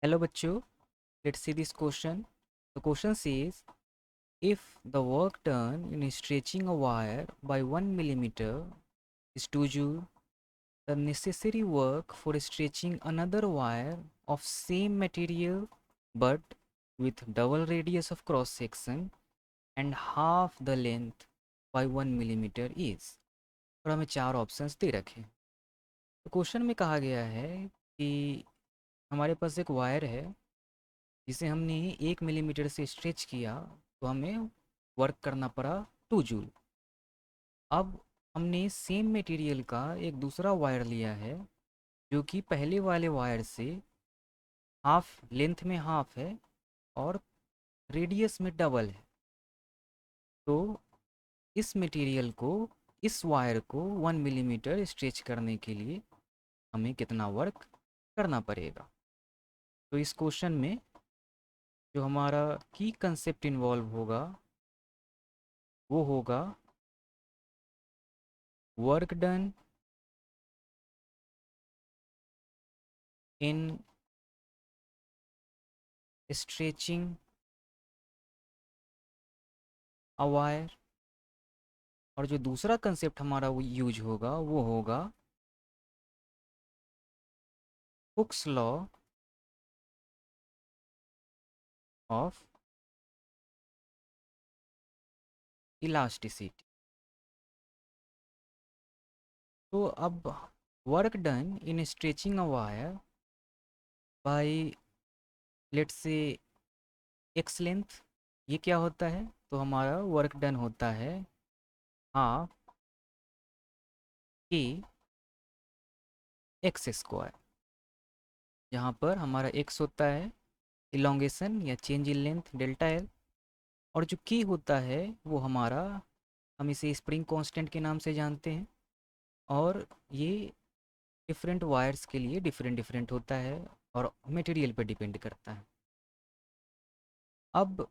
Hello bachcho, let's see this question. The question says, if the work done in stretching a wire by 1 millimeter is 2 joule, the necessary work for stretching another wire of same material but with double radius of cross section and half the length by 1 millimeter is। और हमें चार options दे रखे हैं। तो question में कहा गया है कि हमारे पास एक वायर है जिसे हमने 1 मिलीमीटर से स्ट्रेच किया, तो हमें वर्क करना पड़ा 2 जूल। अब हमने सेम मटेरियल का एक दूसरा वायर लिया है जो कि पहले वाले वायर से हाफ लेंथ में हाफ है और रेडियस में डबल है। तो इस मटेरियल को, इस वायर को 1 मिलीमीटर स्ट्रेच करने के लिए हमें कितना वर्क करना पड़ेगा। तो इस क्वेश्चन में जो हमारा की कंसेप्ट इन्वॉल्व होगा वो होगा work done in stretching a wire, और जो दूसरा कंसेप्ट हमारा वो यूज होगा वो होगा हुक्स लॉ ऑफ इलास्टिसिटी। तो अब work done in stretching a wire by let's say X length, ये क्या होता है? तो हमारा वर्क डन होता है हाफ के एक्स स्क्वायर, जहाँ पर हमारा एक्स होता है इलोंगेशन या change in length delta L, और जो की होता है वो हमारा, हम इसे स्प्रिंग कांस्टेंट के नाम से जानते हैं। और ये डिफरेंट वायर्स के लिए डिफरेंट डिफरेंट होता है और मटेरियल पर डिपेंड करता है। अब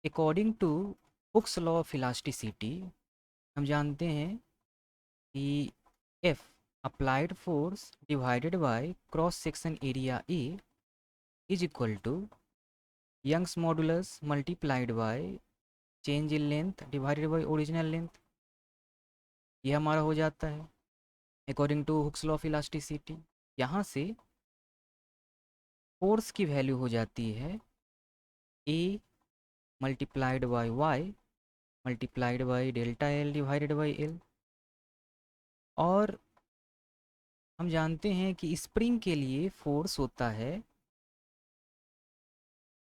according to Hooke's law of elasticity हम जानते हैं कि F applied force divided by cross section area A is equal to Young's modulus multiplied by change in length divided by original length. ये हमारा हो जाता है according to Hooke's law of elasticity. यहाँ से फोर्स की वैल्यू हो जाती है A multiplied by Y multiplied by delta L divided by L. और हम जानते हैं कि स्प्रिंग के लिए फोर्स होता है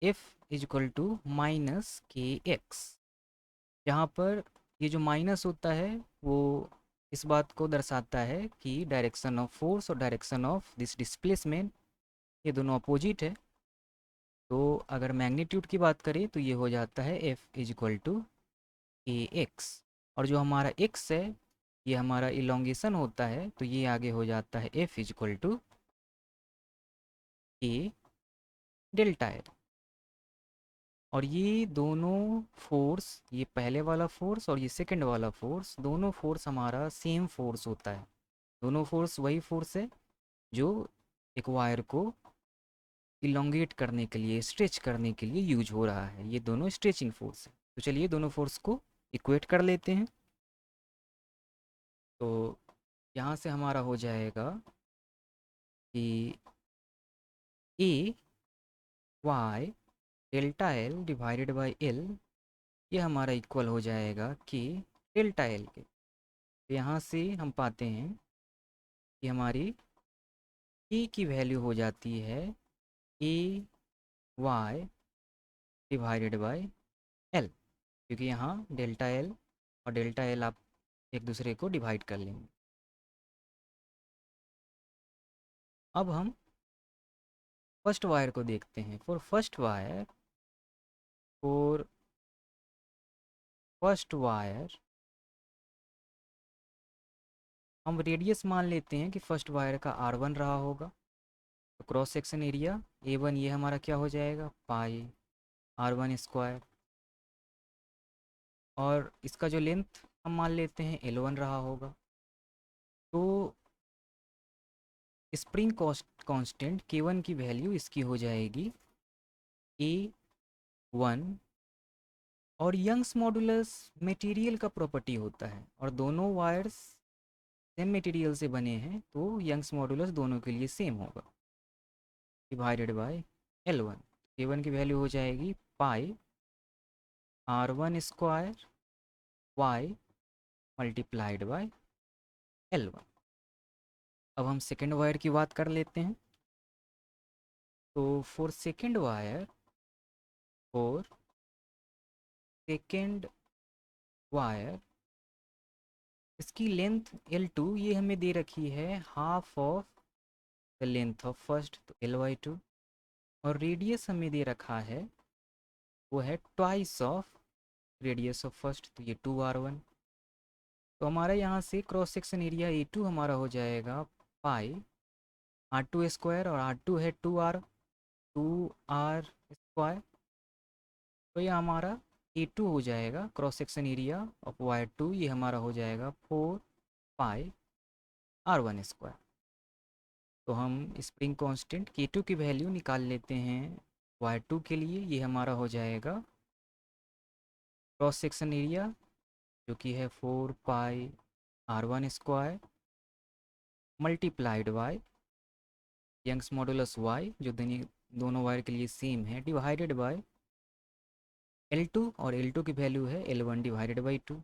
F is equal to minus K X, जहाँ पर ये जो माइनस होता है वो इस बात को दर्शाता है कि डायरेक्शन ऑफ फोर्स और डायरेक्शन ऑफ दिस डिस्प्लेसमेंट ये दोनों अपोजिट है। तो अगर मैग्नीट्यूड की बात करें तो ये हो जाता है F is equal to A X, और जो हमारा एक्स है ये हमारा इलोंगेशन होता है, तो ये आगे हो जाता है F is equal to A delta L. और ये दोनों फोर्स, ये पहले वाला फोर्स और ये सेकंड वाला फोर्स, दोनों फोर्स हमारा सेम फोर्स होता है। दोनों फोर्स वही फोर्स है जो एक वायर को इलोंगेट करने के लिए, स्ट्रेच करने के लिए यूज हो रहा है। ये दोनों स्ट्रेचिंग फोर्स है। तो चलिए दोनों फोर्स को इक्वेट कर लेते हैं। तो यहाँ से हमारा हो जाएगा कि A Y delta L divided by L, ये हमारा इक्वल हो जाएगा कि डेल्टा एल के। तो यहाँ से हम पाते हैं कि हमारी ई की वैल्यू हो जाती है ए वाई डिवाइडेड बाई एल, क्योंकि यहाँ डेल्टा एल और डेल्टा एल आप एक दूसरे को डिवाइड कर लेंगे। अब हम फर्स्ट वायर को देखते हैं। फॉर फर्स्ट वायर हम रेडियस मान लेते हैं कि फर्स्ट वायर का R1 रहा होगा। तो क्रॉस सेक्शन एरिया A1 ये हमारा क्या हो जाएगा, पाई R1 स्क्वायर। और इसका जो लेंथ हम मान लेते हैं L1 रहा होगा। तो स्प्रिंग कांस्टेंट K1 की वैल्यू इसकी हो जाएगी A1। और यंग्स मॉडुलस मटेरियल का प्रॉपर्टी होता है और दोनों वायर्स सेम मटेरियल से बने हैं, तो यंग्स मॉडुलस दोनों के लिए सेम होगा, डिवाइडेड बाय L1। K1 की वैल्यू हो जाएगी पाई R1 square Y multiplied by L1। अब हम सेकेंड वायर की बात कर लेते हैं। तो for second wire, for second wire इसकी लेंथ L2 ये हमें दे रखी है half of the length of first, तो L/2। और रेडियस हमें दे रखा है वो है twice of radius of first, तो ये 2R1। तो हमारा यहाँ से क्रॉस सेक्शन एरिया A2 हमारा हो जाएगा पाई R2 स्क्वायर, और R2 है 2R स्क्वायर। तो ये हमारा A2 हो जाएगा, cross section area of wire 2 ये हमारा हो जाएगा 4 पाई R1 स्क्वायर। तो हम स्प्रिंग कांस्टेंट K2 की वैल्यू निकाल लेते हैं वायर 2 के लिए। ये हमारा हो जाएगा क्रॉस सेक्शन एरिया जो कि है 4 pi R1 square multiplied by Young's modulus Y जो दोनों वायर के लिए सेम है, डिवाइडेड बाय L2, और L2 की वैल्यू है L1 डिवाइडेड बाई 2।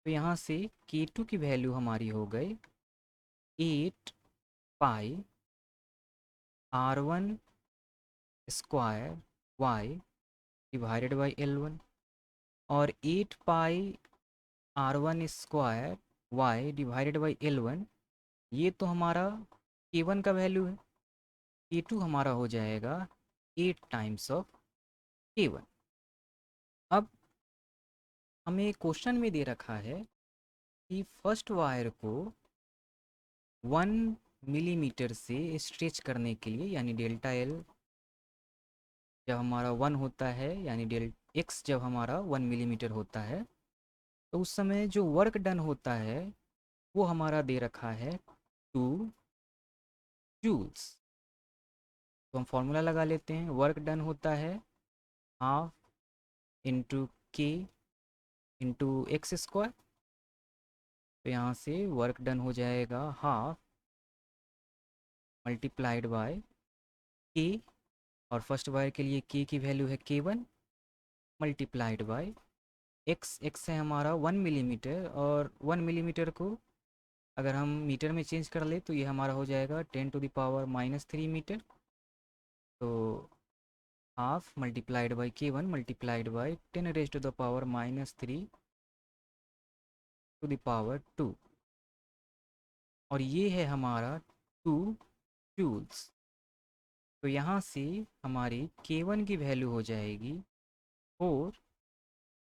तो यहाँ से K2 की वैल्यू हमारी हो गई 8 पाई R1 square Y divided by L1, और 8 पाई R1 square Y divided by L1 ये तो हमारा K1 का वैल्यू है। K2 हमारा हो जाएगा 8 टाइम्स ऑफ K1। अब हमें क्वेश्चन में दे रखा है कि फर्स्ट वायर को 1 मिलीमीटर से स्ट्रेच करने के लिए, यानी डेल्टा L जब हमारा 1 होता है, यानी डेल X जब हमारा 1 मिलीमीटर होता है, तो उस समय जो वर्क डन होता है वो हमारा दे रखा है 2 जूल्स। तो हम फॉर्मूला लगा लेते हैं। वर्क डन होता है हाफ इंटू के इंटू एक्स स्क्वायर। तो यहाँ से वर्क डन हो जाएगा हाफ मल्टीप्लाइड बाय के, और फर्स्ट वायर के लिए के की वैल्यू है K1 मल्टीप्लाइड बाय एक्स है हमारा 1 मिलीमीटर, और 1 मिलीमीटर को अगर हम मीटर में चेंज कर ले तो ये हमारा हो जाएगा 10⁻³ मीटर। तो half multiplied by K1 multiplied by 10⁻³ और ये है हमारा 2 जूल्स। तो यहाँ से हमारी K1 की वैल्यू हो जाएगी 4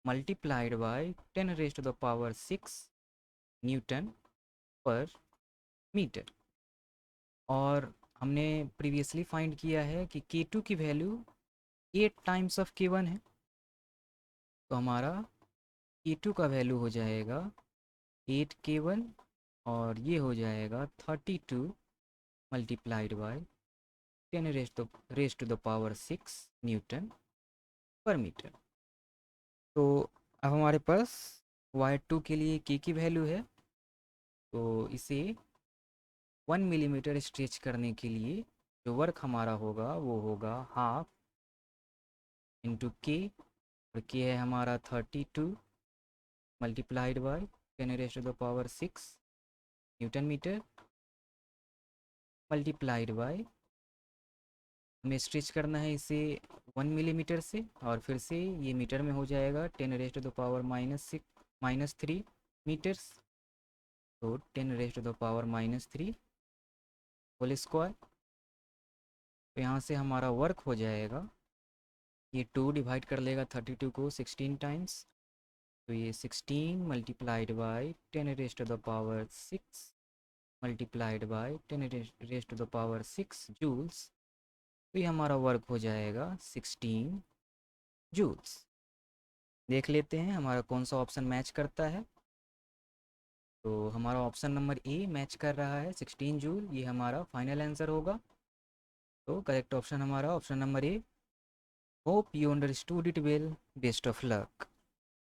मल्टीप्लाइड बाई 10⁻6 न्यूटन पर मीटर। और हमने प्रीवियसली फाइंड किया है कि K2 की वैल्यू 8 टाइम्स ऑफ K1 है। तो हमारा K2 का वैल्यू हो जाएगा 8 K1, और ये हो जाएगा 32 मल्टीप्लाइड बाई 10⁻6 न्यूटन पर मीटर। तो अब हमारे पास वायर 2 के लिए K की वैल्यू है, तो इसे 1 मिलीमीटर स्ट्रेच करने के लिए जो वर्क हमारा होगा वो होगा हाफ इंटू के, और के है हमारा 32 multiplied by 10⁻6 newton metre multiplied by, हमें स्ट्रेच करना है इसे 1 मिलीमीटर से, और फिर से ये मीटर में हो जाएगा 10⁻³ मीटर्स। तो 10⁻³ होल स्क्वायर। तो यहाँ से हमारा वर्क हो जाएगा, ये 2 डिवाइड कर लेगा 32 को 16 टाइम्स, तो ये 16 मल्टीप्लाइड बाई 10⁻6 मल्टीप्लाइड बाई 10⁻6 जूल्स। तो ये हमारा वर्क हो जाएगा 16 जूल्स। देख लेते हैं हमारा कौन सा ऑप्शन मैच करता है। तो हमारा ऑप्शन नंबर ए मैच कर रहा है, 16 जूल, ये हमारा फाइनल आंसर होगा। तो करेक्ट ऑप्शन हमारा option number A. Hope you understood it well. Best of luck.